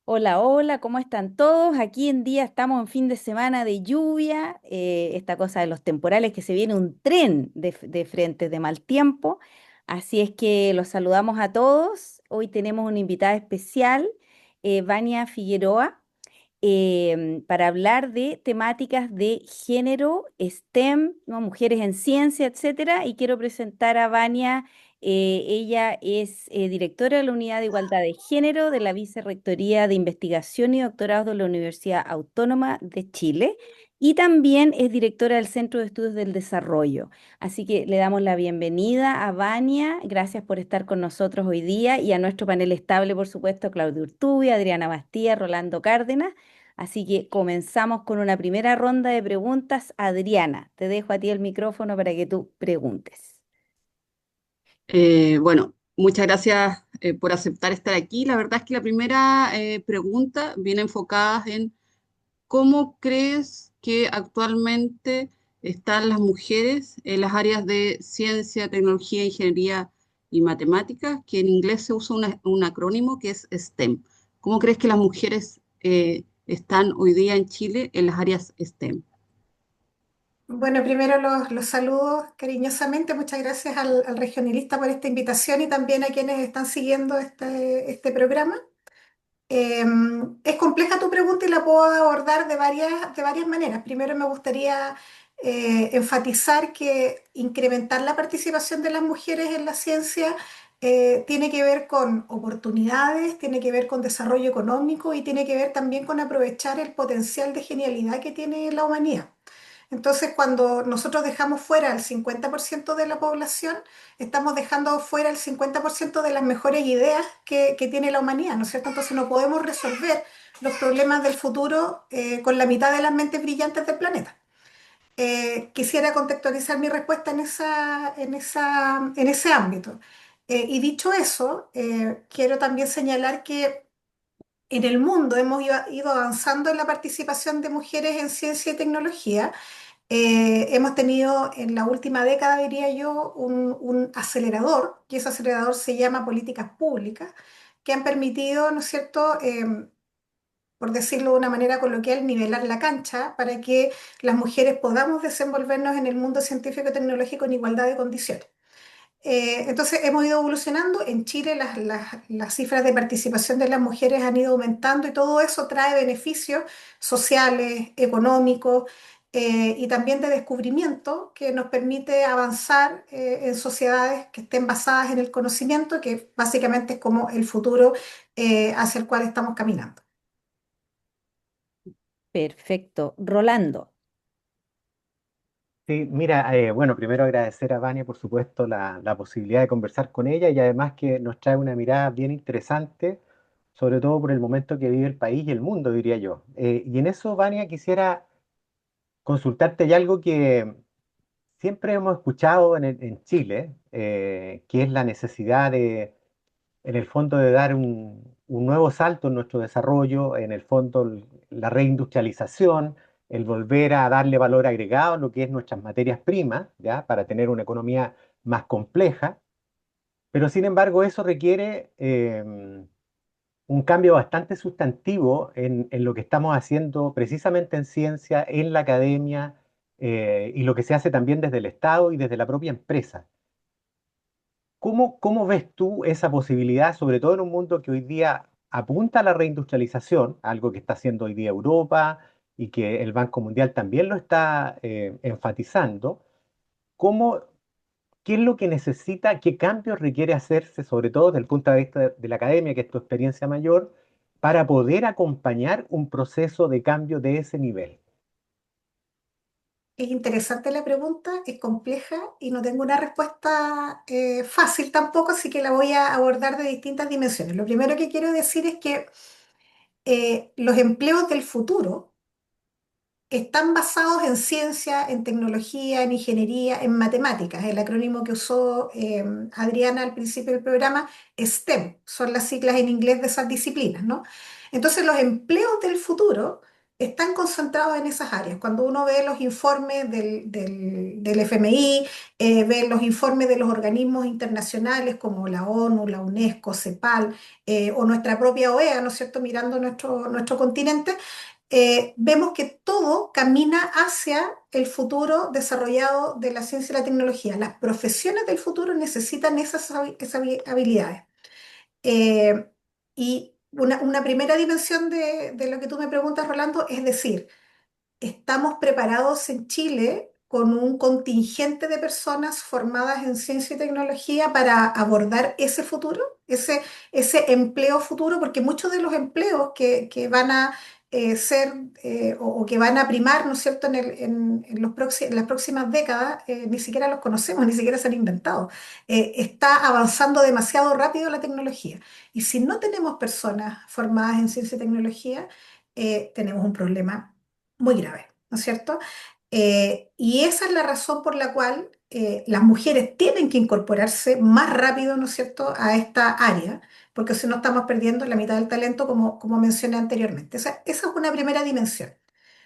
Hola, hola, ¿cómo están todos? Aquí en día estamos en fin de semana de lluvia, esta cosa de los temporales que se viene un tren de frente de mal tiempo. Así es que los saludamos a todos. Hoy tenemos una invitada especial, Vania Figueroa, para hablar de temáticas de género, STEM, ¿no? Mujeres en ciencia, etcétera. Y quiero presentar a Vania. Ella es directora de la Unidad de Igualdad de Género de la Vicerrectoría de Investigación y Doctorados de la Universidad Autónoma de Chile y también es directora del Centro de Estudios del Desarrollo. Así que le damos la bienvenida a Vania. Gracias por estar con nosotros hoy día y a nuestro panel estable, por supuesto, Claudio Urtubia, Adriana Bastía, Rolando Cárdenas. Así que comenzamos con una primera ronda de preguntas. Adriana, te dejo a ti el micrófono para que tú preguntes. Bueno, muchas gracias por aceptar estar aquí. La verdad es que la primera pregunta viene enfocada en cómo crees que actualmente están las mujeres en las áreas de ciencia, tecnología, ingeniería y matemáticas, que en inglés se usa un acrónimo que es STEM. ¿Cómo crees que las mujeres están hoy día en Chile en las áreas STEM? Bueno, primero los saludos cariñosamente. Muchas gracias al regionalista por esta invitación y también a quienes están siguiendo este programa. Eh, es compleja tu pregunta y la puedo abordar de varias maneras. Primero me gustaría enfatizar que incrementar la participación de las mujeres en la ciencia tiene que ver con oportunidades, tiene que ver con desarrollo económico y tiene que ver también con aprovechar el potencial de genialidad que tiene la humanidad. Entonces, cuando nosotros dejamos fuera al 50% de la población, estamos dejando fuera el 50% de las mejores ideas que tiene la humanidad, ¿no es cierto? Entonces, no podemos resolver los problemas del futuro con la mitad de las mentes brillantes del planeta. Quisiera contextualizar mi respuesta en ese ámbito. Y dicho eso, quiero también señalar que en el mundo hemos ido avanzando en la participación de mujeres en ciencia y tecnología. Hemos tenido en la última década, diría yo, un acelerador, y ese acelerador se llama políticas públicas, que han permitido, ¿no es cierto?, por decirlo de una manera coloquial, nivelar la cancha para que las mujeres podamos desenvolvernos en el mundo científico y tecnológico en igualdad de condiciones. Entonces hemos ido evolucionando. En Chile las cifras de participación de las mujeres han ido aumentando y todo eso trae beneficios sociales, económicos y también de descubrimiento que nos permite avanzar en sociedades que estén basadas en el conocimiento, que básicamente es como el futuro hacia el cual estamos caminando. Perfecto. Rolando. Sí, mira, bueno, primero agradecer a Vania, por supuesto, la posibilidad de conversar con ella y además que nos trae una mirada bien interesante, sobre todo por el momento que vive el país y el mundo, diría yo. Y en eso, Vania, quisiera consultarte ya algo que siempre hemos escuchado en Chile, que es la necesidad en el fondo, de dar un nuevo salto en nuestro desarrollo, en el fondo, la reindustrialización, el volver a darle valor agregado a lo que es nuestras materias primas, ¿ya? Para tener una economía más compleja, pero sin embargo eso requiere un cambio bastante sustantivo en lo que estamos haciendo precisamente en ciencia, en la academia, y lo que se hace también desde el Estado y desde la propia empresa. ¿Cómo ves tú esa posibilidad, sobre todo en un mundo que hoy día apunta a la reindustrialización, algo que está haciendo hoy día Europa y que el Banco Mundial también lo está enfatizando? ¿Cómo, qué es lo que necesita, qué cambios requiere hacerse, sobre todo desde el punto de vista de la academia, que es tu experiencia mayor, para poder acompañar un proceso de cambio de ese nivel? Es interesante la pregunta, es compleja y no tengo una respuesta fácil tampoco, así que la voy a abordar de distintas dimensiones. Lo primero que quiero decir es que los empleos del futuro están basados en ciencia, en tecnología, en ingeniería, en matemáticas. El acrónimo que usó Adriana al principio del programa, STEM, son las siglas en inglés de esas disciplinas, ¿no? Entonces, los empleos del futuro están concentrados en esas áreas. Cuando uno ve los informes del FMI, ve los informes de los organismos internacionales como la ONU, la UNESCO, CEPAL, o nuestra propia OEA, ¿no es cierto?, mirando nuestro continente, vemos que todo camina hacia el futuro desarrollado de la ciencia y la tecnología. Las profesiones del futuro necesitan esas habilidades. Eh, y una primera dimensión de lo que tú me preguntas, Rolando, es decir, estamos preparados en Chile con un contingente de personas formadas en ciencia y tecnología para abordar ese futuro, ese empleo futuro, porque muchos de los empleos que van a ser o que van a primar, ¿no es cierto?, en las próximas décadas, ni siquiera los conocemos, ni siquiera se han inventado. Está avanzando demasiado rápido la tecnología. Y si no tenemos personas formadas en ciencia y tecnología, tenemos un problema muy grave, ¿no es cierto? Y esa es la razón por la cual las mujeres tienen que incorporarse más rápido, ¿no es cierto?, a esta área, porque si no estamos perdiendo la mitad del talento, como mencioné anteriormente. Esa es una primera dimensión.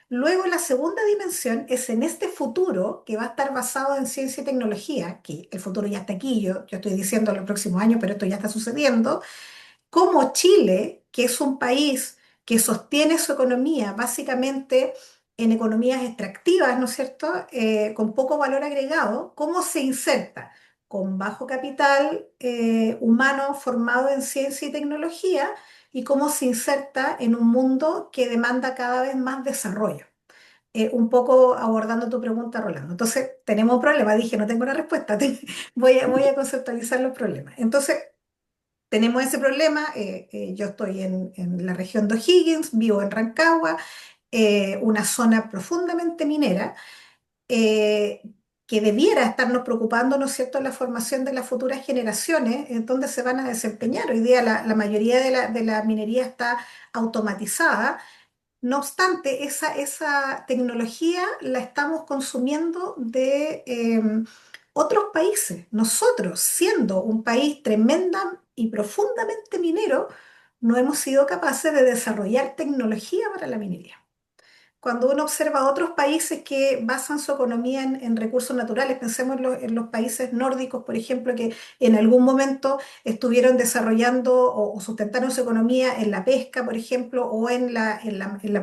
Luego, la segunda dimensión es en este futuro que va a estar basado en ciencia y tecnología, que el futuro ya está aquí, yo estoy diciendo los próximos años, pero esto ya está sucediendo, como Chile, que es un país que sostiene su economía básicamente en economías extractivas, ¿no es cierto?, con poco valor agregado, ¿cómo se inserta? Con bajo capital humano formado en ciencia y tecnología y cómo se inserta en un mundo que demanda cada vez más desarrollo. Un poco abordando tu pregunta, Rolando. Entonces, tenemos un problema. Dije, no tengo una respuesta. Voy a conceptualizar los problemas. Entonces, tenemos ese problema. Yo estoy en la región de O'Higgins, vivo en Rancagua, una zona profundamente minera, eh, que debiera estarnos preocupando, ¿no es cierto?, la formación de las futuras generaciones, en donde se van a desempeñar. Hoy día la mayoría de la minería está automatizada. No obstante, esa tecnología la estamos consumiendo de otros países. Nosotros, siendo un país tremenda y profundamente minero, no hemos sido capaces de desarrollar tecnología para la minería. Cuando uno observa otros países que basan su economía en recursos naturales, pensemos en los países nórdicos, por ejemplo, que en algún momento estuvieron desarrollando o sustentaron su economía en la pesca, por ejemplo, o en la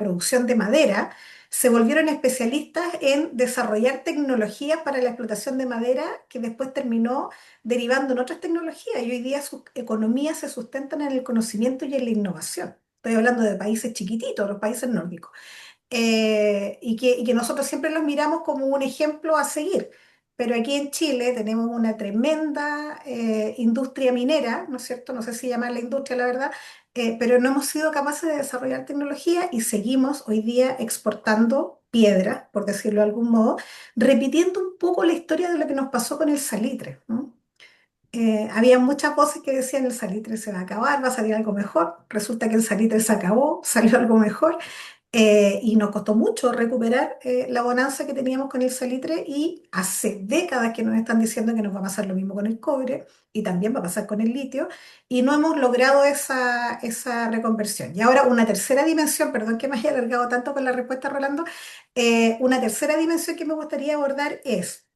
producción de madera, se volvieron especialistas en desarrollar tecnologías para la explotación de madera que después terminó derivando en otras tecnologías y hoy día sus economías se sustentan en el conocimiento y en la innovación. Estoy hablando de países chiquititos, los países nórdicos, y que nosotros siempre los miramos como un ejemplo a seguir. Pero aquí en Chile tenemos una tremenda industria minera, ¿no es cierto? No sé si llamarla industria, la verdad, pero no hemos sido capaces de desarrollar tecnología y seguimos hoy día exportando piedra, por decirlo de algún modo, repitiendo un poco la historia de lo que nos pasó con el salitre, ¿no? Había muchas voces que decían el salitre se va a acabar, va a salir algo mejor. Resulta que el salitre se acabó, salió algo mejor. Y nos costó mucho recuperar la bonanza que teníamos con el salitre y hace décadas que nos están diciendo que nos va a pasar lo mismo con el cobre y también va a pasar con el litio y no hemos logrado esa reconversión. Y ahora una tercera dimensión, perdón que me haya alargado tanto con la respuesta, Rolando, una tercera dimensión que me gustaría abordar es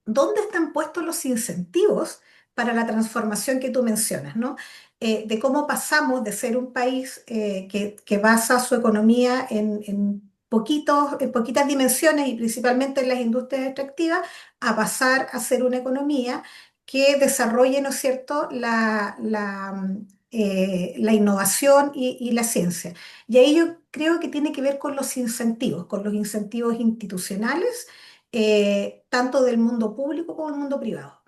¿dónde están puestos los incentivos para la transformación que tú mencionas, ¿no? De cómo pasamos de ser un país que basa su economía en poquitas dimensiones y principalmente en las industrias extractivas, a pasar a ser una economía que desarrolle, ¿no es cierto?, la innovación y la ciencia. Y ahí yo creo que tiene que ver con los incentivos institucionales, tanto del mundo público como del mundo privado.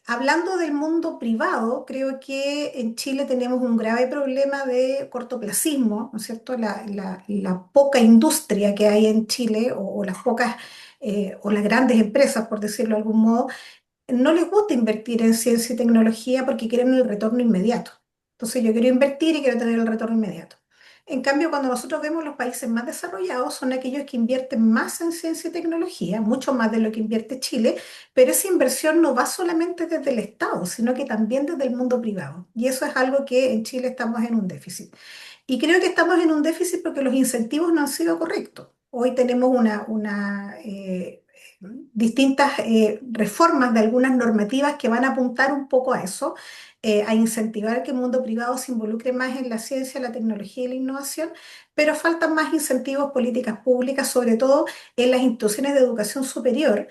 Hablando del mundo privado, creo que en Chile tenemos un grave problema de cortoplacismo, ¿no es cierto? La poca industria que hay en Chile o las pocas o las grandes empresas, por decirlo de algún modo, no les gusta invertir en ciencia y tecnología porque quieren el retorno inmediato. Entonces yo quiero invertir y quiero tener el retorno inmediato. En cambio, cuando nosotros vemos los países más desarrollados, son aquellos que invierten más en ciencia y tecnología, mucho más de lo que invierte Chile, pero esa inversión no va solamente desde el Estado, sino que también desde el mundo privado. Y eso es algo que en Chile estamos en un déficit. Y creo que estamos en un déficit porque los incentivos no han sido correctos. Hoy tenemos distintas reformas de algunas normativas que van a apuntar un poco a eso, a incentivar que el mundo privado se involucre más en la ciencia, la tecnología y la innovación, pero faltan más incentivos, políticas públicas, sobre todo en las instituciones de educación superior,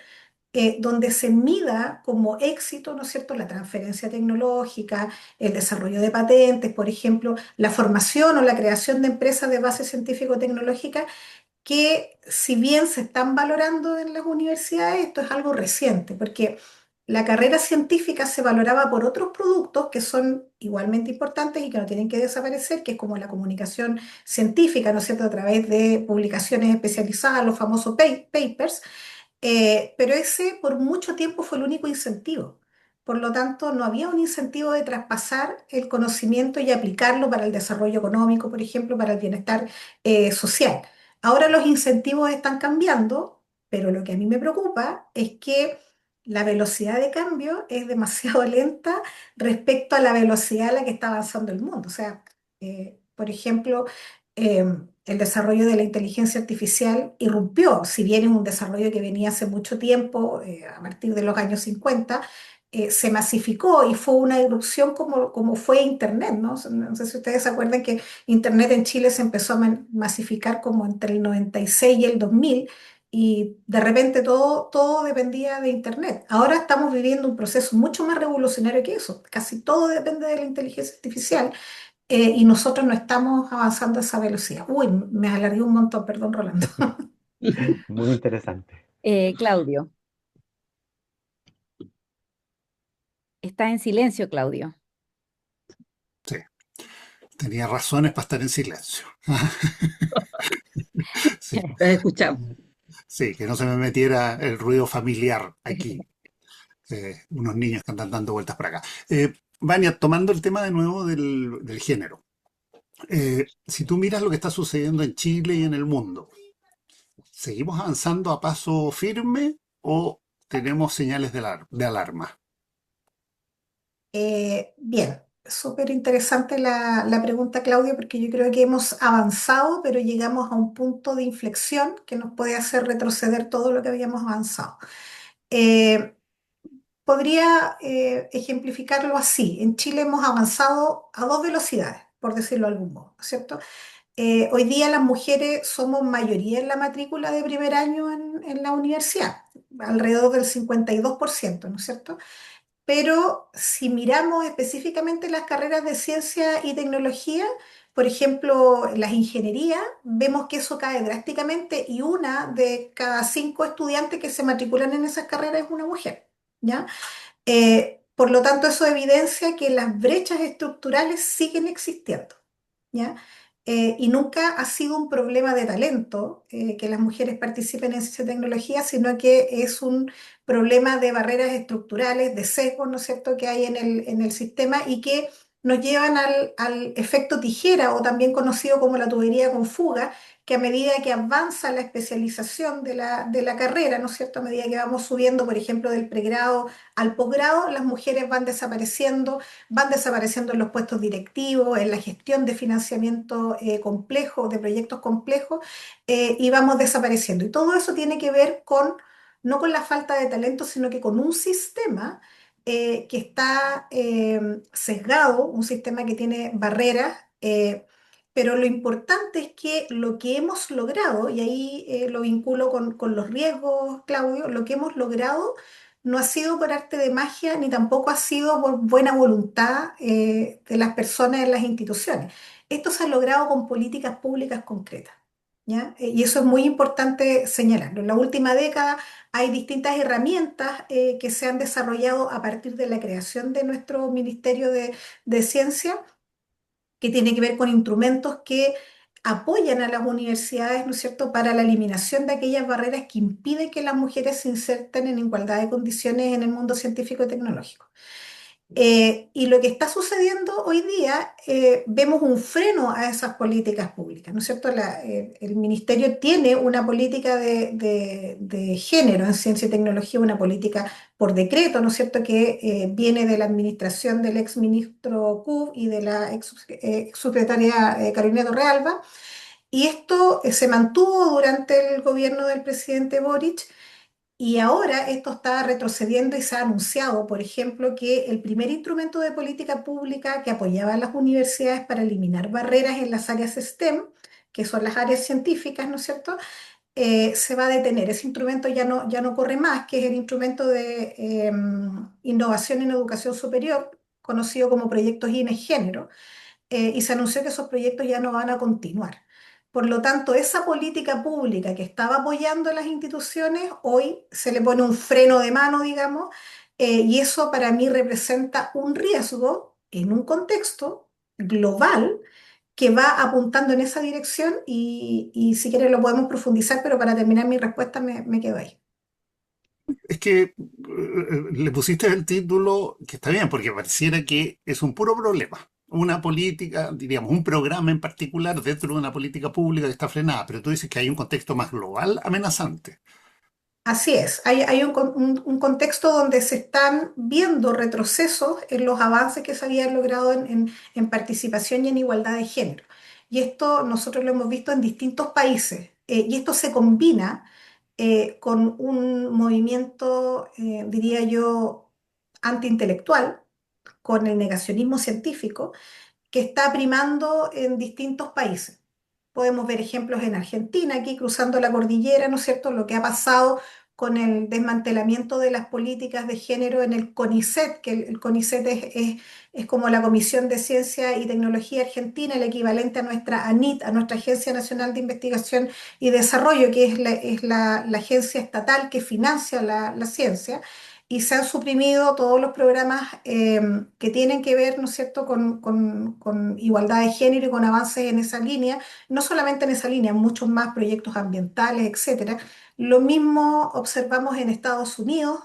donde se mida como éxito, ¿no es cierto?, la transferencia tecnológica, el desarrollo de patentes, por ejemplo, la formación o la creación de empresas de base científico-tecnológica, que si bien se están valorando en las universidades, esto es algo reciente, porque la carrera científica se valoraba por otros productos que son igualmente importantes y que no tienen que desaparecer, que es como la comunicación científica, ¿no es cierto?, a través de publicaciones especializadas, los famosos papers, pero ese por mucho tiempo fue el único incentivo. Por lo tanto, no había un incentivo de traspasar el conocimiento y aplicarlo para el desarrollo económico, por ejemplo, para el bienestar social. Ahora los incentivos están cambiando, pero lo que a mí me preocupa es que la velocidad de cambio es demasiado lenta respecto a la velocidad a la que está avanzando el mundo. O sea, por ejemplo, eh, el desarrollo de la inteligencia artificial irrumpió, si bien es un desarrollo que venía hace mucho tiempo, a partir de los años 50, se masificó y fue una irrupción como fue Internet, ¿no? No sé si ustedes se acuerdan que Internet en Chile se empezó a masificar como entre el 96 y el 2000 y de repente todo dependía de Internet. Ahora estamos viviendo un proceso mucho más revolucionario que eso, casi todo depende de la inteligencia artificial, y nosotros no estamos avanzando a esa velocidad. Uy, me alargué un montón, perdón, Rolando. Muy interesante. Claudio, está en silencio, Claudio. Sí, tenía razones para estar en silencio. Sí, Los escuchamos. sí, que no se me metiera el ruido familiar aquí. Unos niños que andan dando vueltas por acá. Vania, tomando el tema de nuevo del género. Si tú miras lo que está sucediendo en Chile y en el mundo, ¿seguimos avanzando a paso firme o tenemos señales de alarma? Bien, súper interesante la pregunta, Claudio, porque yo creo que hemos avanzado, pero llegamos a un punto de inflexión que nos puede hacer retroceder todo lo que habíamos avanzado. Eh, Podría ejemplificarlo así. En Chile hemos avanzado a dos velocidades, por decirlo de algún modo, ¿no es cierto? Hoy día las mujeres somos mayoría en la matrícula de primer año en la universidad, alrededor del 52%, ¿no es cierto? Pero si miramos específicamente las carreras de ciencia y tecnología, por ejemplo, las ingenierías, vemos que eso cae drásticamente y una de cada cinco estudiantes que se matriculan en esas carreras es una mujer, ¿ya? Por lo tanto, eso evidencia que las brechas estructurales siguen existiendo, ¿ya? Y nunca ha sido un problema de talento que las mujeres participen en ciencia y tecnología, sino que es un problema de barreras estructurales, de sesgos, ¿no es cierto?, que hay en el sistema y que nos llevan al efecto tijera o también conocido como la tubería con fuga, que a medida que avanza la especialización de la carrera, ¿no es cierto?, a medida que vamos subiendo, por ejemplo, del pregrado al posgrado, las mujeres van desapareciendo en los puestos directivos, en la gestión de financiamiento complejo, de proyectos complejos, y vamos desapareciendo. Y todo eso tiene que ver no con la falta de talento, sino que con un sistema que está sesgado, un sistema que tiene barreras. Pero lo importante es que lo que hemos logrado, y ahí lo vinculo con los riesgos, Claudio, lo que hemos logrado no ha sido por arte de magia ni tampoco ha sido por buena voluntad de las personas en las instituciones. Esto se ha logrado con políticas públicas concretas, ¿ya? Y eso es muy importante señalarlo. En la última década hay distintas herramientas que se han desarrollado a partir de la creación de nuestro Ministerio de Ciencia, que tiene que ver con instrumentos que apoyan a las universidades, ¿no es cierto?, para la eliminación de aquellas barreras que impiden que las mujeres se inserten en igualdad de condiciones en el mundo científico y tecnológico. Y lo que está sucediendo hoy día, vemos un freno a esas políticas públicas, ¿no es cierto? El ministerio tiene una política de género en ciencia y tecnología, una política por decreto, ¿no es cierto?, que viene de la administración del ex ministro Kub y de la ex subsecretaria Carolina Torrealba. Y esto se mantuvo durante el gobierno del presidente Boric. Y ahora esto está retrocediendo y se ha anunciado, por ejemplo, que el primer instrumento de política pública que apoyaba a las universidades para eliminar barreras en las áreas STEM, que son las áreas científicas, ¿no es cierto?, se va a detener. Ese instrumento ya no corre más, que es el instrumento de innovación en educación superior, conocido como proyectos INE Género, y se anunció que esos proyectos ya no van a continuar. Por lo tanto, esa política pública que estaba apoyando a las instituciones, hoy se le pone un freno de mano, digamos, y eso para mí representa un riesgo en un contexto global que va apuntando en esa dirección y si quieres lo podemos profundizar, pero para terminar mi respuesta me quedo ahí. Es que le pusiste el título que está bien, porque pareciera que es un puro problema. Una política, diríamos, un programa en particular dentro de una política pública que está frenada, pero tú dices que hay un contexto más global amenazante. Así es, hay un contexto donde se están viendo retrocesos en los avances que se habían logrado en participación y en igualdad de género. Y esto nosotros lo hemos visto en distintos países. Y esto se combina con un movimiento, diría yo, antiintelectual, con el negacionismo científico, que está primando en distintos países. Podemos ver ejemplos en Argentina, aquí cruzando la cordillera, ¿no es cierto? Lo que ha pasado con el desmantelamiento de las políticas de género en el CONICET, que el CONICET es como la Comisión de Ciencia y Tecnología Argentina, el equivalente a nuestra ANIT, a nuestra Agencia Nacional de Investigación y Desarrollo, que es la agencia estatal que financia la ciencia. Y se han suprimido todos los programas que tienen que ver, ¿no es cierto?, con igualdad de género y con avances en esa línea, no solamente en esa línea, muchos más proyectos ambientales, etcétera. Lo mismo observamos en Estados Unidos,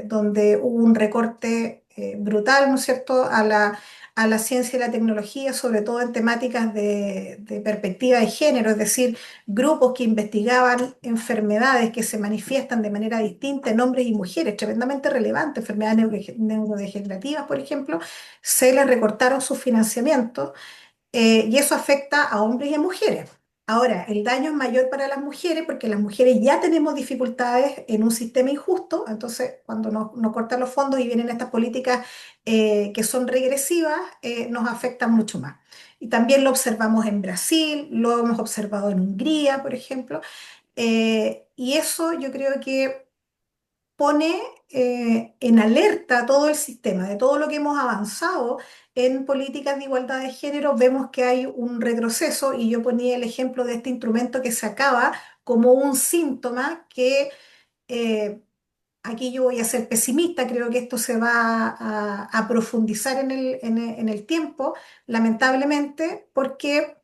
donde hubo un recorte brutal, ¿no es cierto?, a la ciencia y la tecnología, sobre todo en temáticas de perspectiva de género, es decir, grupos que investigaban enfermedades que se manifiestan de manera distinta en hombres y mujeres, tremendamente relevantes, enfermedades neurodegenerativas, por ejemplo, se les recortaron sus financiamientos, y eso afecta a hombres y a mujeres. Ahora, el daño es mayor para las mujeres porque las mujeres ya tenemos dificultades en un sistema injusto, entonces cuando nos cortan los fondos y vienen estas políticas que son regresivas, nos afectan mucho más. Y también lo observamos en Brasil, lo hemos observado en Hungría, por ejemplo, y eso yo creo que pone en alerta todo el sistema, de todo lo que hemos avanzado en políticas de igualdad de género, vemos que hay un retroceso y yo ponía el ejemplo de este instrumento que se acaba como un síntoma que eh, aquí yo voy a ser pesimista, creo que esto se va a profundizar en el tiempo, lamentablemente, porque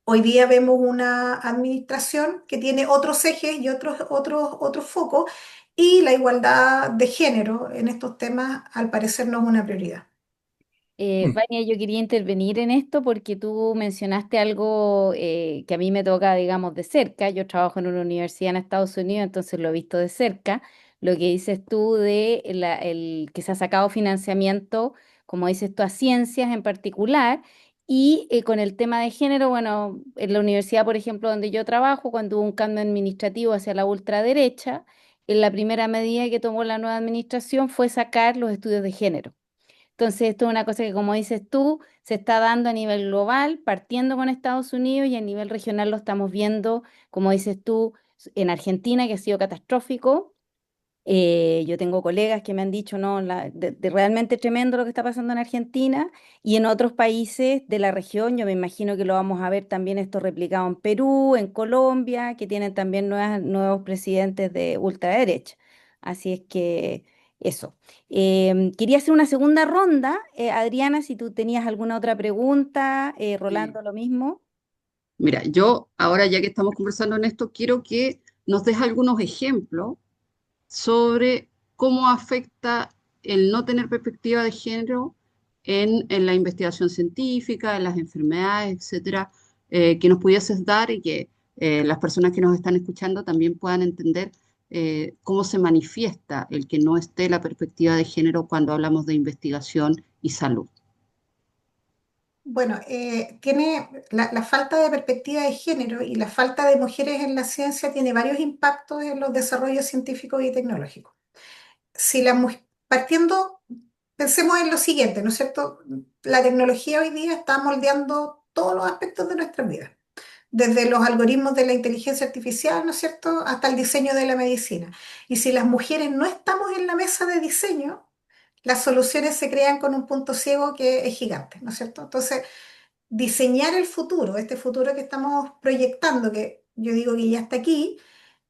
hoy día vemos una administración que tiene otros ejes y otros focos, y la igualdad de género en estos temas al parecer no es una prioridad. Mm. Vania, yo quería intervenir en esto porque tú mencionaste algo que a mí me toca, digamos, de cerca. Yo trabajo en una universidad en Estados Unidos, entonces lo he visto de cerca. Lo que dices tú de el que se ha sacado financiamiento, como dices tú, a ciencias en particular. Y con el tema de género, bueno, en la universidad, por ejemplo, donde yo trabajo, cuando hubo un cambio administrativo hacia la ultraderecha, en la primera medida que tomó la nueva administración fue sacar los estudios de género. Entonces, esto es una cosa que, como dices tú, se está dando a nivel global, partiendo con Estados Unidos y a nivel regional lo estamos viendo, como dices tú, en Argentina, que ha sido catastrófico. Yo tengo colegas que me han dicho, no, de realmente tremendo lo que está pasando en Argentina y en otros países de la región. Yo me imagino que lo vamos a ver también esto replicado en Perú, en Colombia, que tienen también nuevos presidentes de ultraderecha. Así es que eso. Quería hacer una segunda ronda. Adriana, si tú tenías alguna otra pregunta, Sí. Rolando, lo mismo. Mira, yo ahora ya que estamos conversando en esto, quiero que nos des algunos ejemplos sobre cómo afecta el no tener perspectiva de género en la investigación científica, en las enfermedades, etcétera, que nos pudieses dar y que las personas que nos están escuchando también puedan entender cómo se manifiesta el que no esté la perspectiva de género cuando hablamos de investigación y salud. Bueno, tiene la falta de perspectiva de género y la falta de mujeres en la ciencia tiene varios impactos en los desarrollos científicos y tecnológicos. Si la, mu- Partiendo, pensemos en lo siguiente, ¿no es cierto? La tecnología hoy día está moldeando todos los aspectos de nuestra vida, desde los algoritmos de la inteligencia artificial, ¿no es cierto?, hasta el diseño de la medicina. Y si las mujeres no estamos en la mesa de diseño, las soluciones se crean con un punto ciego que es gigante, ¿no es cierto? Entonces, diseñar el futuro, este futuro que estamos proyectando, que yo digo que ya está aquí,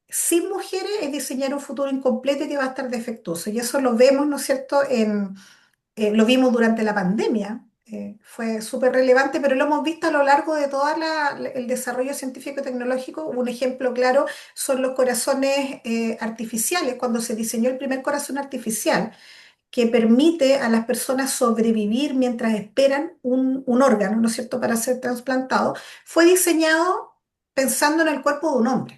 sin mujeres es diseñar un futuro incompleto y que va a estar defectuoso. Y eso lo vemos, ¿no es cierto?, lo vimos durante la pandemia, fue súper relevante, pero lo hemos visto a lo largo de todo el desarrollo científico y tecnológico. Un ejemplo claro son los corazones artificiales, cuando se diseñó el primer corazón artificial que permite a las personas sobrevivir mientras esperan un órgano, ¿no es cierto?, para ser trasplantado, fue diseñado pensando en el cuerpo de un hombre.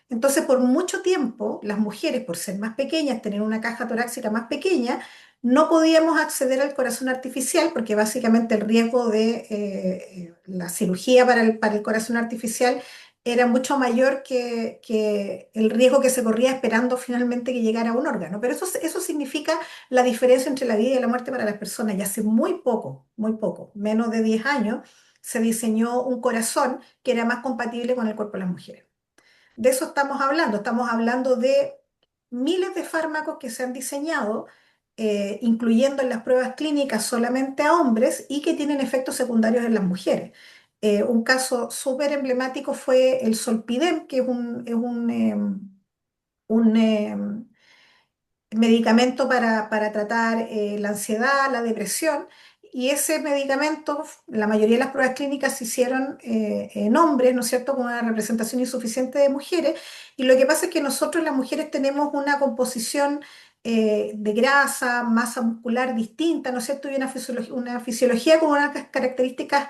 Entonces, por mucho tiempo, las mujeres, por ser más pequeñas, tener una caja torácica más pequeña, no podíamos acceder al corazón artificial porque básicamente el riesgo de la cirugía para el corazón artificial era mucho mayor que el riesgo que se corría esperando finalmente que llegara un órgano. Pero eso significa la diferencia entre la vida y la muerte para las personas. Y hace muy poco, menos de 10 años, se diseñó un corazón que era más compatible con el cuerpo de las mujeres. De eso estamos hablando de miles de fármacos que se han diseñado, incluyendo en las pruebas clínicas solamente a hombres y que tienen efectos secundarios en las mujeres. Un caso súper emblemático fue el Solpidem, que es un medicamento para tratar la ansiedad, la depresión, y ese medicamento, la mayoría de las pruebas clínicas se hicieron en hombres, ¿no es cierto?, con una representación insuficiente de mujeres, y lo que pasa es que nosotros las mujeres tenemos una composición de grasa, masa muscular distinta, ¿no es cierto?, y una fisiología con unas características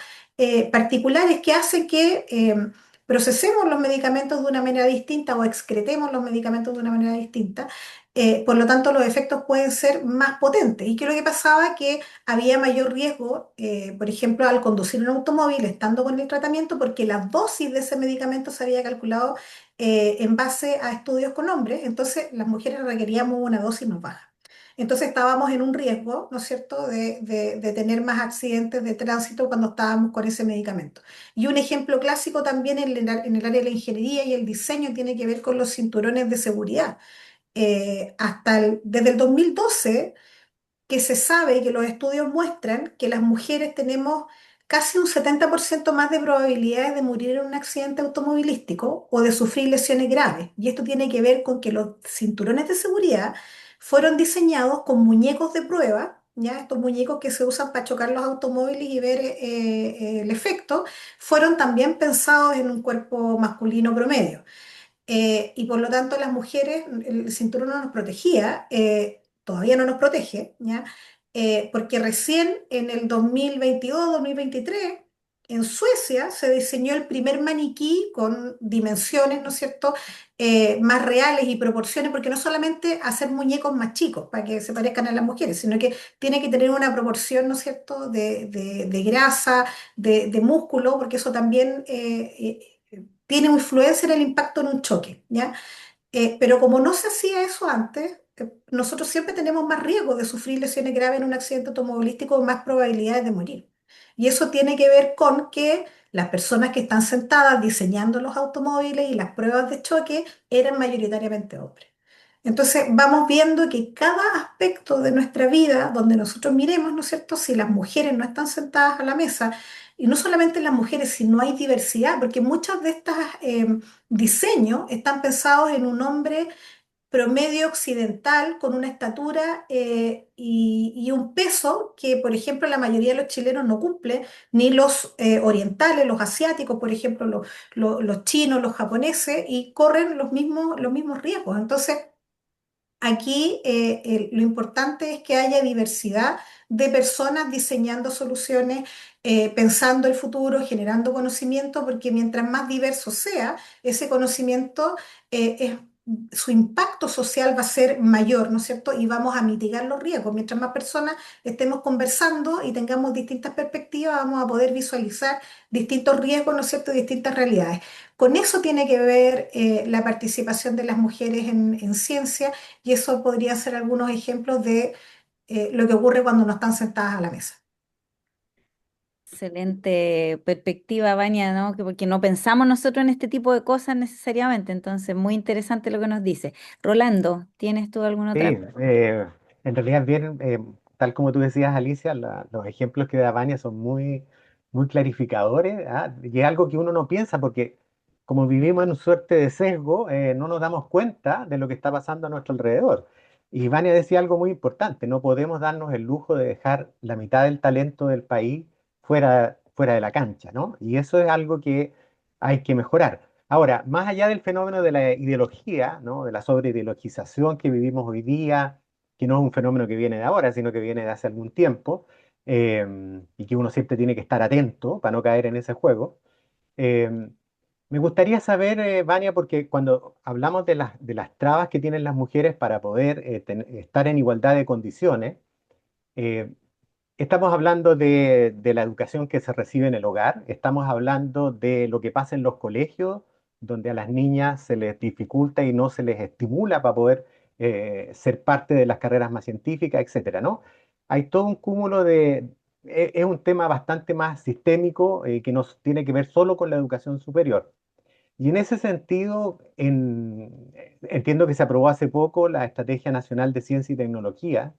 particulares que hacen que procesemos los medicamentos de una manera distinta o excretemos los medicamentos de una manera distinta. Por lo tanto, los efectos pueden ser más potentes. ¿Y qué es lo que pasaba? Que había mayor riesgo, por ejemplo, al conducir un automóvil estando con el tratamiento, porque la dosis de ese medicamento se había calculado en base a estudios con hombres, entonces las mujeres requeríamos una dosis más baja. Entonces estábamos en un riesgo, ¿no es cierto?, de tener más accidentes de tránsito cuando estábamos con ese medicamento. Y un ejemplo clásico también en el área de la ingeniería y el diseño tiene que ver con los cinturones de seguridad. Desde el 2012 que se sabe que los estudios muestran que las mujeres tenemos casi un 70% más de probabilidades de morir en un accidente automovilístico o de sufrir lesiones graves. Y esto tiene que ver con que los cinturones de seguridad fueron diseñados con muñecos de prueba, ¿ya? Estos muñecos que se usan para chocar los automóviles y ver el efecto, fueron también pensados en un cuerpo masculino promedio. Y por lo tanto las mujeres, el cinturón no nos protegía, todavía no nos protege, ¿ya? Porque recién en el 2022-2023 en Suecia se diseñó el primer maniquí con dimensiones, ¿no es cierto?, más reales y proporciones, porque no solamente hacer muñecos más chicos para que se parezcan a las mujeres, sino que tiene que tener una proporción, ¿no es cierto?, de grasa, de músculo, porque eso también tiene influencia en el impacto en un choque, ¿ya? Pero como no se hacía eso antes, nosotros siempre tenemos más riesgo de sufrir lesiones graves en un accidente automovilístico o más probabilidades de morir. Y eso tiene que ver con que las personas que están sentadas diseñando los automóviles y las pruebas de choque eran mayoritariamente hombres. Entonces vamos viendo que cada aspecto de nuestra vida, donde nosotros miremos, ¿no es cierto?, si las mujeres no están sentadas a la mesa, y no solamente las mujeres, si no hay diversidad, porque muchos de estos diseños están pensados en un hombre promedio occidental con una estatura y un peso que, por ejemplo, la mayoría de los chilenos no cumple, ni los orientales, los asiáticos, por ejemplo, los chinos, los japoneses, y corren los mismos riesgos. Entonces, Aquí lo importante es que haya diversidad de personas diseñando soluciones, pensando el futuro, generando conocimiento, porque mientras más diverso sea ese conocimiento, su impacto social va a ser mayor, ¿no es cierto? Y vamos a mitigar los riesgos. Mientras más personas estemos conversando y tengamos distintas perspectivas, vamos a poder visualizar distintos riesgos, ¿no es cierto? Distintas realidades. Con eso tiene que ver la participación de las mujeres en ciencia y eso podría ser algunos ejemplos de lo que ocurre cuando no están sentadas a la mesa. Excelente perspectiva, Vania, ¿no? Porque no pensamos nosotros en este tipo de cosas necesariamente, entonces muy interesante lo que nos dice. Rolando, ¿tienes tú alguna otra? Sí, en realidad bien, tal como tú decías, Alicia, los ejemplos que da Vania son muy, muy clarificadores, ¿ah? Y es algo que uno no piensa porque como vivimos en una suerte de sesgo, no nos damos cuenta de lo que está pasando a nuestro alrededor. Y Vania decía algo muy importante, no podemos darnos el lujo de dejar la mitad del talento del país fuera de la cancha, ¿no? Y eso es algo que hay que mejorar. Ahora, más allá del fenómeno de la ideología, ¿no? De la sobreideologización que vivimos hoy día, que no es un fenómeno que viene de ahora, sino que viene de hace algún tiempo, y que uno siempre tiene que estar atento para no caer en ese juego. eh, Me gustaría saber, Vania, porque cuando hablamos de las trabas que tienen las mujeres para poder estar en igualdad de condiciones, eh, estamos hablando de la educación que se recibe en el hogar, estamos hablando de lo que pasa en los colegios, donde a las niñas se les dificulta y no se les estimula para poder ser parte de las carreras más científicas, etcétera, ¿no? Hay todo un cúmulo es un tema bastante más sistémico que nos tiene que ver solo con la educación superior. Y en ese sentido, entiendo que se aprobó hace poco la Estrategia Nacional de Ciencia y Tecnología.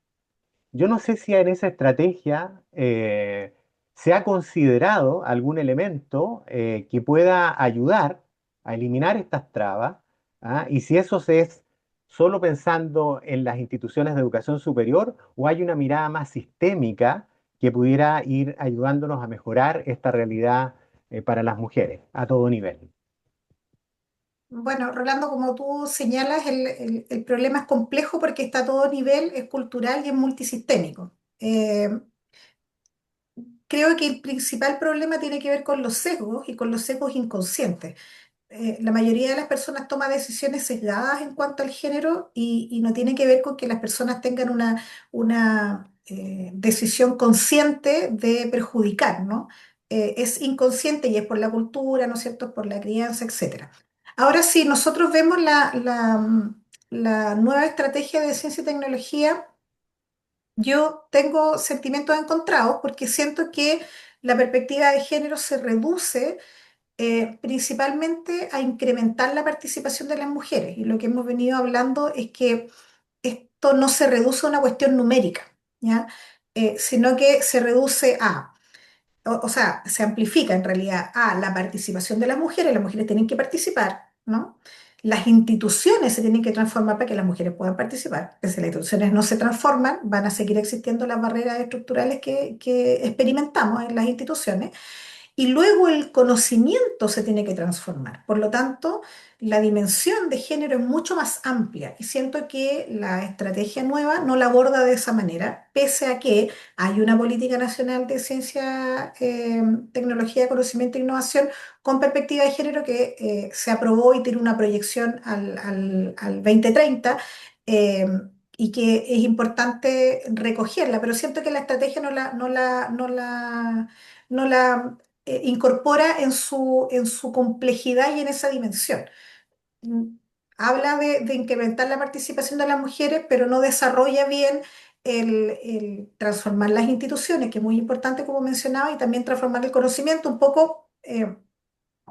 Yo no sé si en esa estrategia se ha considerado algún elemento que pueda ayudar a eliminar estas trabas, ¿ah? Y si eso se es solo pensando en las instituciones de educación superior o hay una mirada más sistémica que pudiera ir ayudándonos a mejorar esta realidad para las mujeres a todo nivel. Bueno, Rolando, como tú señalas, el problema es complejo porque está a todo nivel, es cultural y es multisistémico. Creo que el principal problema tiene que ver con los sesgos y con los sesgos inconscientes. La mayoría de las personas toma decisiones sesgadas en cuanto al género y no tiene que ver con que las personas tengan una decisión consciente de perjudicar, ¿no? Es inconsciente y es por la cultura, ¿no es cierto? Por la crianza, etcétera. Ahora sí, nosotros vemos la nueva estrategia de ciencia y tecnología. Yo tengo sentimientos encontrados porque siento que la perspectiva de género se reduce principalmente a incrementar la participación de las mujeres. Y lo que hemos venido hablando es que esto no se reduce a una cuestión numérica, ¿ya? Sino que se reduce o sea, se amplifica en realidad a la participación de las mujeres tienen que participar, ¿no? Las instituciones se tienen que transformar para que las mujeres puedan participar. Que si las instituciones no se transforman, van a seguir existiendo las barreras estructurales que experimentamos en las instituciones. Y luego el conocimiento se tiene que transformar. Por lo tanto, la dimensión de género es mucho más amplia y siento que la estrategia nueva no la aborda de esa manera, pese a que hay una política nacional de ciencia, tecnología, conocimiento e innovación con perspectiva de género que se aprobó y tiene una proyección al 2030. eh, y que es importante recogerla, pero siento que la estrategia no la incorpora en su complejidad y en esa dimensión. Mm, Habla de incrementar la participación de las mujeres, pero no desarrolla bien el transformar las instituciones, que es muy importante, como mencionaba, y también transformar el conocimiento un poco.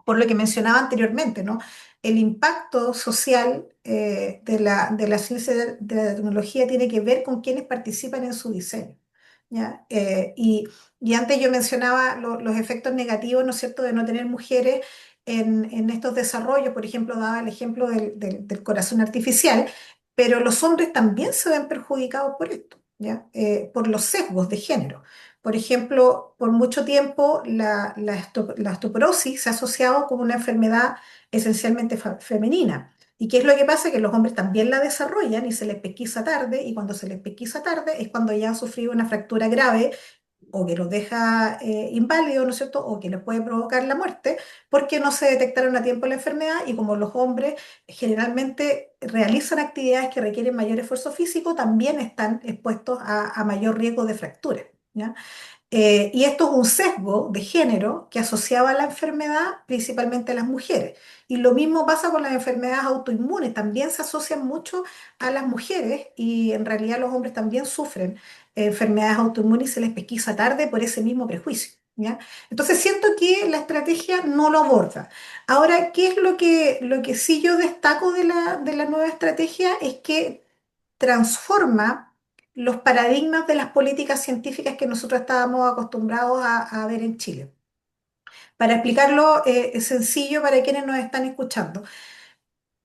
Por lo que mencionaba anteriormente, ¿no? El impacto social de la ciencia de la tecnología tiene que ver con quienes participan en su diseño, ¿ya? Y antes yo mencionaba los efectos negativos, ¿no es cierto?, de no tener mujeres en estos desarrollos. Por ejemplo, daba el ejemplo del corazón artificial, pero los hombres también se ven perjudicados por esto, ¿ya? Por los sesgos de género. Por ejemplo, por mucho tiempo la osteoporosis se ha asociado como una enfermedad esencialmente femenina. ¿Y qué es lo que pasa? Que los hombres también la desarrollan y se les pesquisa tarde, y cuando se les pesquisa tarde es cuando ya han sufrido una fractura grave o que los deja inválidos, ¿no es cierto? O que les puede provocar la muerte, porque no se detectaron a tiempo la enfermedad, y como los hombres generalmente realizan actividades que requieren mayor esfuerzo físico, también están expuestos a mayor riesgo de fractura, ¿ya? Y esto es un sesgo de género que asociaba a la enfermedad principalmente a las mujeres. Y lo mismo pasa con las enfermedades autoinmunes, también se asocian mucho a las mujeres, y en realidad los hombres también sufren enfermedades autoinmunes y se les pesquisa tarde por ese mismo prejuicio, ¿ya? Entonces siento que la estrategia no lo aborda. Ahora, ¿qué es lo que sí yo destaco de la nueva estrategia? Es que transforma los paradigmas de las políticas científicas que nosotros estábamos acostumbrados a ver en Chile. Para explicarlo sencillo para quienes nos están escuchando.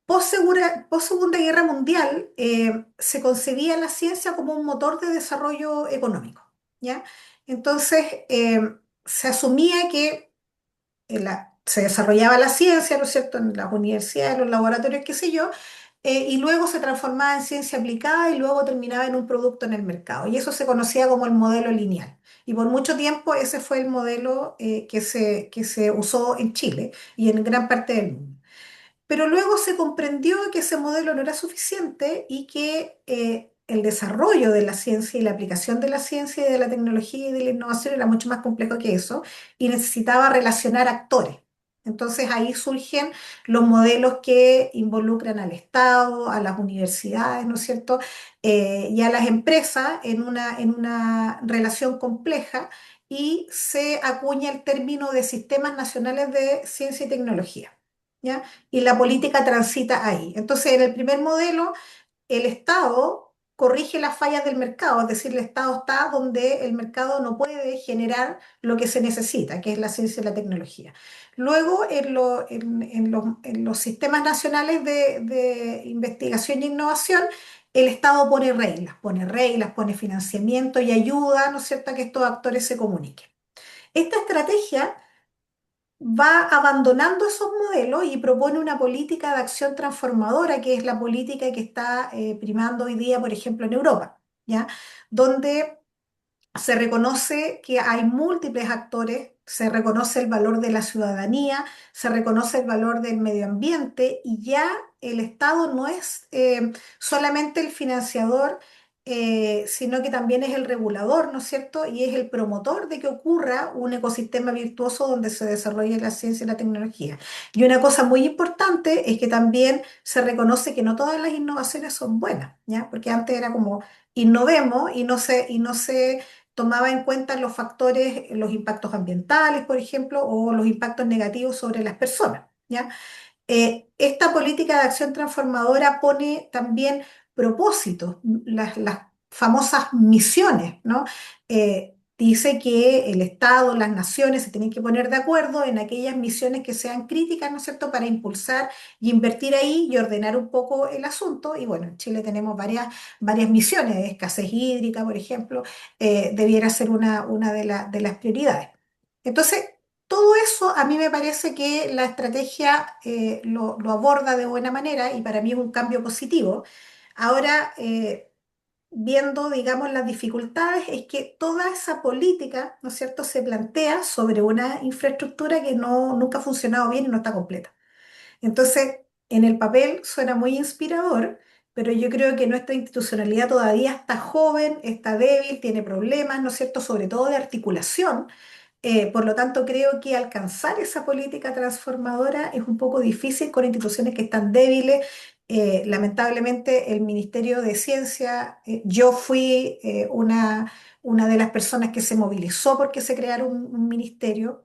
Post-Segunda Guerra Mundial se concebía la ciencia como un motor de desarrollo económico, ¿ya? Entonces se asumía que se desarrollaba la ciencia, ¿no es cierto?, en las universidades, en los laboratorios, qué sé yo, y luego se transformaba en ciencia aplicada y luego terminaba en un producto en el mercado. Y eso se conocía como el modelo lineal. Y por mucho tiempo ese fue el modelo que se usó en Chile y en gran parte del mundo. Pero luego se comprendió que ese modelo no era suficiente y que el desarrollo de la ciencia y la aplicación de la ciencia y de la tecnología y de la innovación era mucho más complejo que eso, y necesitaba relacionar actores. Entonces ahí surgen los modelos que involucran al Estado, a las universidades, ¿no es cierto? Y a las empresas en una relación compleja, y se acuña el término de sistemas nacionales de ciencia y tecnología, ¿ya? Y la política transita ahí. Entonces, en el primer modelo, el Estado corrige las fallas del mercado, es decir, el Estado está donde el mercado no puede generar lo que se necesita, que es la ciencia y la tecnología. Luego, en los sistemas nacionales de investigación e innovación, el Estado pone reglas, pone financiamiento y ayuda, ¿no es cierto?, a que estos actores se comuniquen. Esta estrategia va abandonando esos modelos y propone una política de acción transformadora, que es la política que está primando hoy día, por ejemplo, en Europa, ¿ya? Donde se reconoce que hay múltiples actores, se reconoce el valor de la ciudadanía, se reconoce el valor del medio ambiente, y ya el Estado no es solamente el financiador, sino que también es el regulador, ¿no es cierto? Y es el promotor de que ocurra un ecosistema virtuoso donde se desarrolle la ciencia y la tecnología. Y una cosa muy importante es que también se reconoce que no todas las innovaciones son buenas, ¿ya? Porque antes era como innovemos, y no se tomaba en cuenta los factores, los impactos ambientales, por ejemplo, o los impactos negativos sobre las personas, ¿ya? Esta política de acción transformadora pone también propósitos, las famosas misiones, ¿no? Dice que el Estado, las naciones se tienen que poner de acuerdo en aquellas misiones que sean críticas, ¿no es cierto?, para impulsar y invertir ahí y ordenar un poco el asunto. Y bueno, en Chile tenemos varias misiones, escasez hídrica, por ejemplo, debiera ser una de las prioridades. Entonces, todo eso a mí me parece que la estrategia lo aborda de buena manera, y para mí es un cambio positivo. Ahora, viendo, digamos, las dificultades, es que toda esa política, ¿no es cierto?, se plantea sobre una infraestructura que nunca ha funcionado bien y no está completa. Entonces, en el papel suena muy inspirador, pero yo creo que nuestra institucionalidad todavía está joven, está débil, tiene problemas, ¿no es cierto?, sobre todo de articulación. Por lo tanto, creo que alcanzar esa política transformadora es un poco difícil con instituciones que están débiles. Lamentablemente, el Ministerio de Ciencia, yo fui una de las personas que se movilizó porque se creara un ministerio,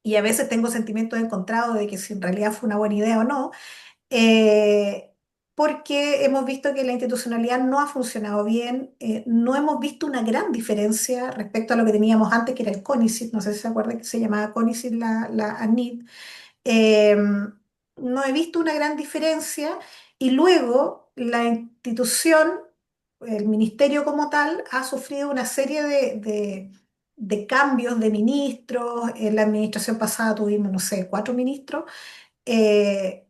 y a veces tengo sentimientos encontrados de que si en realidad fue una buena idea o no, eh, porque hemos visto que la institucionalidad no ha funcionado bien. No hemos visto una gran diferencia respecto a lo que teníamos antes, que era el CONICIT. No sé si se acuerdan que se llamaba CONICIT la ANIT. Eh, no he visto una gran diferencia, y luego la institución, el ministerio como tal, ha sufrido una serie de cambios de ministros. En la administración pasada tuvimos, no sé, 4 ministros. Eh,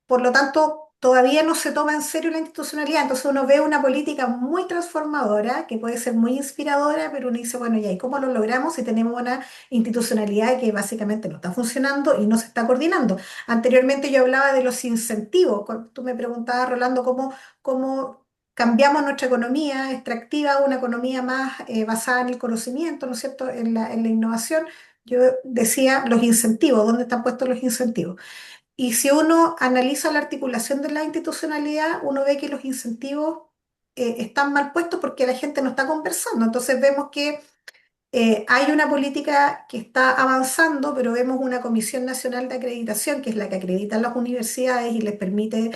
por lo tanto, todavía no se toma en serio la institucionalidad. Entonces uno ve una política muy transformadora, que puede ser muy inspiradora, pero uno dice, bueno, ¿y ahí cómo lo logramos si tenemos una institucionalidad que básicamente no está funcionando y no se está coordinando? Anteriormente yo hablaba de los incentivos. Tú me preguntabas, Rolando, cómo cambiamos nuestra economía extractiva a una economía más basada en el conocimiento, ¿no es cierto?, en la innovación. Yo decía los incentivos, ¿dónde están puestos los incentivos? Y si uno analiza la articulación de la institucionalidad, uno ve que los incentivos están mal puestos porque la gente no está conversando. Entonces vemos que hay una política que está avanzando, pero vemos una Comisión Nacional de Acreditación, que es la que acredita las universidades y les permite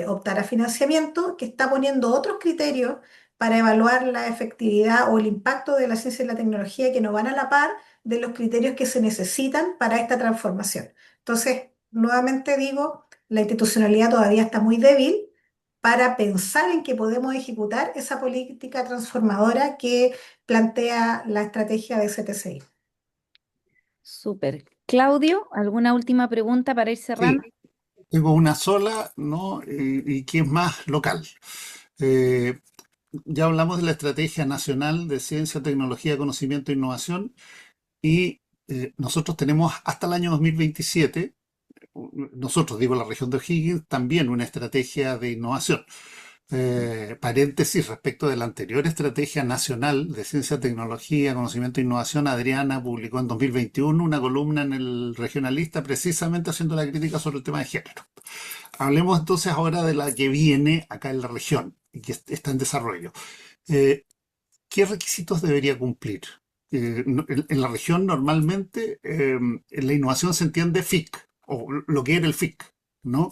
optar a financiamiento, que está poniendo otros criterios para evaluar la efectividad o el impacto de la ciencia y la tecnología que no van a la par de los criterios que se necesitan para esta transformación. Entonces, nuevamente digo, la institucionalidad todavía está muy débil para pensar en que podemos ejecutar esa política transformadora que plantea la estrategia de CTCI. Súper. Claudio, ¿alguna última pregunta para ir cerrando? Sí, tengo una sola, ¿no? Y que es más local. Eh, ya hablamos de la Estrategia Nacional de Ciencia, Tecnología, Conocimiento e Innovación y nosotros tenemos hasta el año 2027, nosotros digo la región de O'Higgins, también una estrategia de innovación. Paréntesis respecto de la anterior Estrategia Nacional de Ciencia, Tecnología, Conocimiento e Innovación, Adriana publicó en 2021 una columna en el Regionalista precisamente haciendo la crítica sobre el tema de género. Hablemos entonces ahora de la que viene acá en la región y que está en desarrollo. Eh, ¿Qué requisitos debería cumplir? En la región normalmente la innovación se entiende FIC, o lo que era el FIC, ¿no?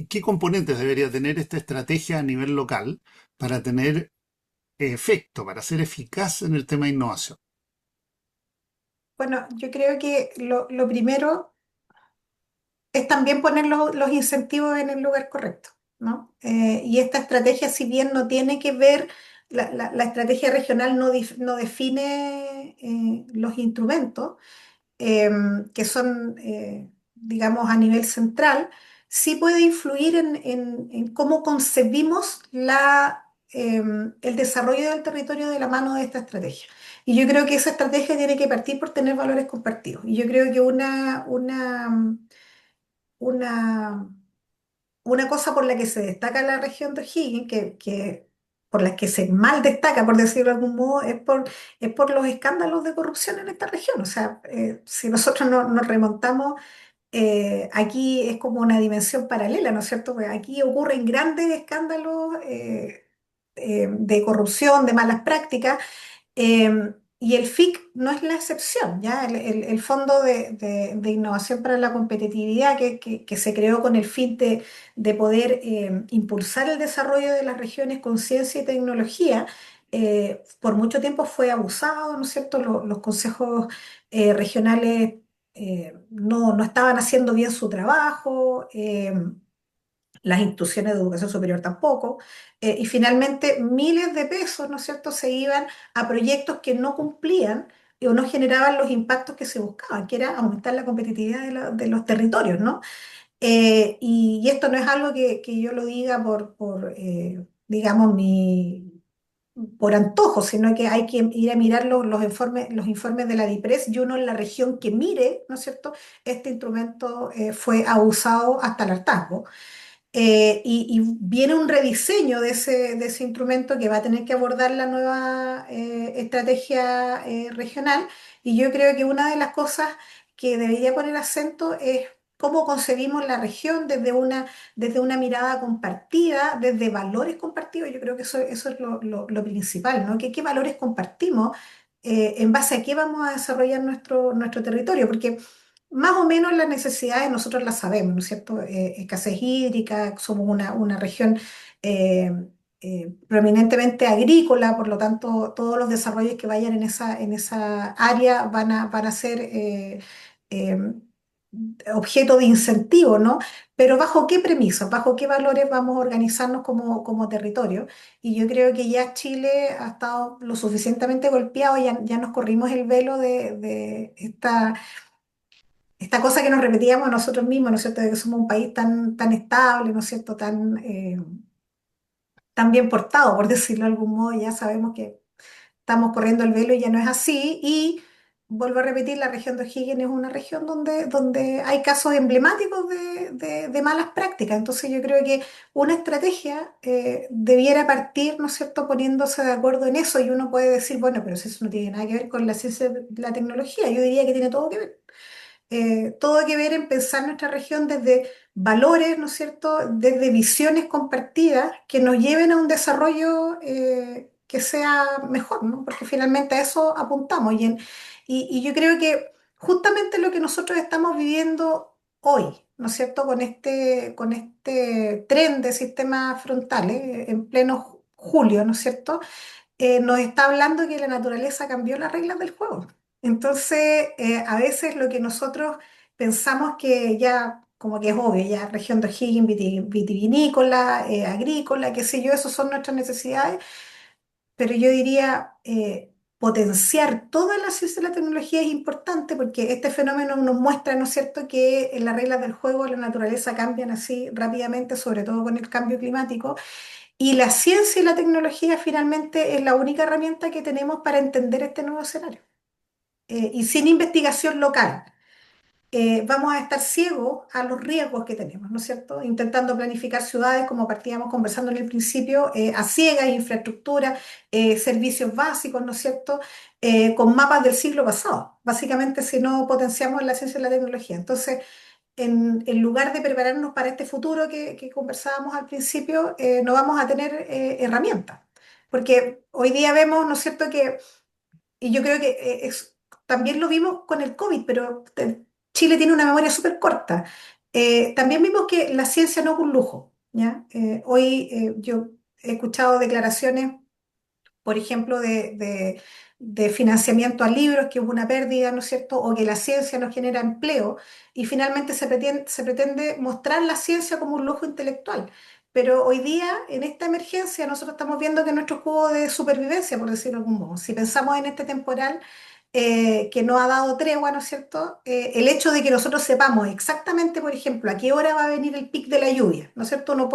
¿Qué componentes debería tener esta estrategia a nivel local para tener efecto, para ser eficaz en el tema de innovación? Bueno, yo creo que lo primero es también poner los incentivos en el lugar correcto, ¿no? Y esta estrategia, si bien no tiene que ver, la estrategia regional no define los instrumentos, eh, que son, digamos, a nivel central, sí puede influir en cómo concebimos el desarrollo del territorio de la mano de esta estrategia. Y yo creo que esa estrategia tiene que partir por tener valores compartidos. Y yo creo que una, una cosa por la que se destaca la región de O'Higgins, por la que se mal destaca, por decirlo de algún modo, es por los escándalos de corrupción en esta región. O sea, si nosotros nos remontamos, aquí es como una dimensión paralela, ¿no es cierto? Porque aquí ocurren grandes escándalos de corrupción, de malas prácticas, y el FIC no es la excepción, ¿ya? El Fondo de Innovación para la Competitividad que se creó con el fin de poder impulsar el desarrollo de las regiones con ciencia y tecnología, por mucho tiempo fue abusado, ¿no es cierto? Los consejos regionales no estaban haciendo bien su trabajo. Las instituciones de educación superior tampoco, y finalmente miles de pesos, ¿no es cierto?, se iban a proyectos que no cumplían o no generaban los impactos que se buscaban, que era aumentar la competitividad de los territorios, ¿no? Y esto no es algo que yo lo diga digamos, por antojo, sino que hay que ir a mirar los informes de la DIPRES y uno en la región que mire, ¿no es cierto? Este instrumento fue abusado hasta el hartazgo. Y viene un rediseño de ese instrumento que va a tener que abordar la nueva estrategia regional. Y yo creo que una de las cosas que debería poner acento es cómo concebimos la región desde una mirada compartida, desde valores compartidos. Yo creo que eso es lo principal, ¿no? ¿Qué valores compartimos? ¿En base a qué vamos a desarrollar nuestro territorio? Porque más o menos las necesidades nosotros las sabemos, ¿no es cierto? Escasez hídrica, somos una región eh, prominentemente agrícola, por lo tanto, todos los desarrollos que vayan en esa área van a ser eh, objeto de incentivo, ¿no? Pero ¿bajo qué premisas, bajo qué valores vamos a organizarnos como territorio? Y yo creo que ya Chile ha estado lo suficientemente golpeado, ya nos corrimos el velo de esta esta cosa que nos repetíamos nosotros mismos, ¿no es cierto?, de que somos un país tan estable, ¿no es cierto?, tan bien portado, por decirlo de algún modo, ya sabemos que estamos corriendo el velo y ya no es así. Y vuelvo a repetir, la región de O'Higgins es una región donde hay casos emblemáticos de malas prácticas. Entonces yo creo que una estrategia debiera partir, ¿no es cierto?, poniéndose de acuerdo en eso. Y uno puede decir, bueno, pero si eso no tiene nada que ver con la ciencia y la tecnología, yo diría que tiene todo que ver. Todo que ver en pensar nuestra región desde valores, ¿no es cierto?, desde visiones compartidas que nos lleven a un desarrollo que sea mejor, ¿no? Porque finalmente a eso apuntamos. Y yo creo que justamente lo que nosotros estamos viviendo hoy, ¿no es cierto?, con este tren de sistemas frontales en pleno julio, ¿no es cierto?, nos está hablando que la naturaleza cambió las reglas del juego. Entonces, a veces lo que nosotros pensamos que ya, como que es obvio, ya región de O'Higgins, vitivinícola, agrícola, qué sé yo, esas son nuestras necesidades, pero yo diría, potenciar toda la ciencia y la tecnología es importante porque este fenómeno nos muestra, ¿no es cierto?, que en las reglas del juego la naturaleza cambian así rápidamente, sobre todo con el cambio climático, y la ciencia y la tecnología finalmente es la única herramienta que tenemos para entender este nuevo escenario. Y sin investigación local, vamos a estar ciegos a los riesgos que tenemos, ¿no es cierto? Intentando planificar ciudades, como partíamos conversando en el principio, a ciegas, infraestructura, servicios básicos, ¿no es cierto? Con mapas del siglo pasado, básicamente si no potenciamos la ciencia y la tecnología. Entonces, en lugar de prepararnos para este futuro que conversábamos al principio, no vamos a tener herramientas. Porque hoy día vemos, ¿no es cierto?, y yo creo que también lo vimos con el COVID, pero Chile tiene una memoria súper corta. También vimos que la ciencia no es un lujo, ¿ya? Hoy yo he escuchado declaraciones, por ejemplo, de financiamiento a libros, que es una pérdida, ¿no es cierto?, o que la ciencia no genera empleo, y finalmente se pretende mostrar la ciencia como un lujo intelectual. Pero hoy día, en esta emergencia, nosotros estamos viendo que nuestro juego de supervivencia, por decirlo de algún modo, si pensamos en este temporal, que no ha dado tregua, ¿no es cierto? El hecho de que nosotros sepamos exactamente, por ejemplo, a qué hora va a venir el pic de la lluvia, ¿no es cierto? Uno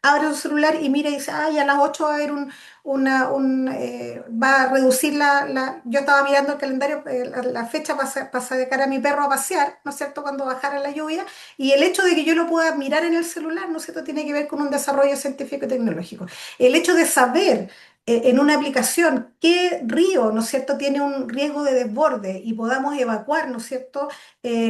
abre su celular y mira y dice, ay, a las 8 va a haber va a reducir yo estaba mirando el calendario, la fecha para sacar a mi perro a pasear, ¿no es cierto?, cuando bajara la lluvia, y el hecho de que yo lo pueda mirar en el celular, ¿no es cierto?, tiene que ver con un desarrollo científico y tecnológico. El hecho de saber en una aplicación qué río, ¿no es cierto?, tiene un riesgo de desborde y podamos evacuar, ¿no es cierto?,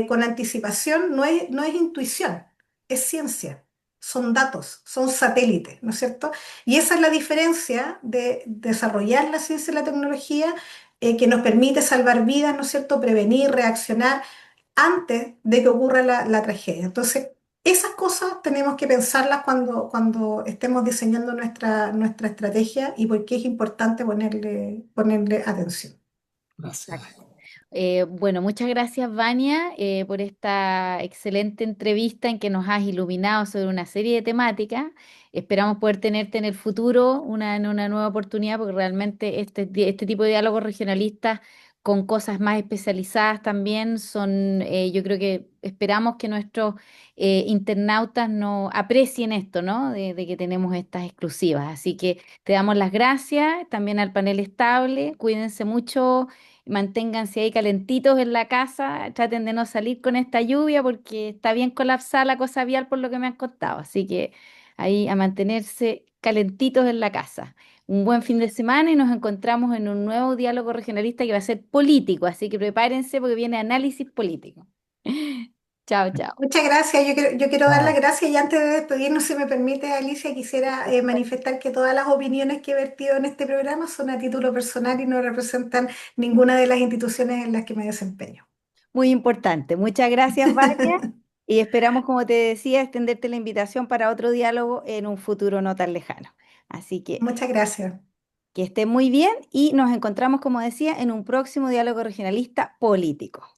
con anticipación, no es intuición, es ciencia. Son datos, son satélites, ¿no es cierto? Y esa es la diferencia de desarrollar la ciencia y la tecnología, que nos permite salvar vidas, ¿no es cierto?, prevenir, reaccionar antes de que ocurra la tragedia. Entonces, esas cosas tenemos que pensarlas cuando estemos diseñando nuestra estrategia, y por qué es importante ponerle atención. Gracias. Bueno, muchas gracias, Vania, por esta excelente entrevista en que nos has iluminado sobre una serie de temáticas. Esperamos poder tenerte en el futuro, en una nueva oportunidad, porque realmente este tipo de diálogos regionalistas con cosas más especializadas también son, yo creo que esperamos que nuestros internautas no aprecien esto, ¿no? De que tenemos estas exclusivas. Así que te damos las gracias también al panel estable. Cuídense mucho. Manténganse ahí calentitos en la casa, traten de no salir con esta lluvia porque está bien colapsada la cosa vial por lo que me han contado. Así que ahí a mantenerse calentitos en la casa. Un buen fin de semana y nos encontramos en un nuevo diálogo regionalista que va a ser político, así que prepárense porque viene análisis político. Chao, chao. Muchas gracias. Yo quiero dar las Chao. gracias, y antes de despedirnos, si me permite, Alicia, quisiera manifestar que todas las opiniones que he vertido en este programa son a título personal y no representan ninguna de las instituciones en las que me desempeño. Muy importante. Muchas gracias, Vania. Y esperamos, como te decía, extenderte la invitación para otro diálogo en un futuro no tan lejano. Así Muchas gracias. que esté muy bien y nos encontramos, como decía, en un próximo diálogo regionalista político.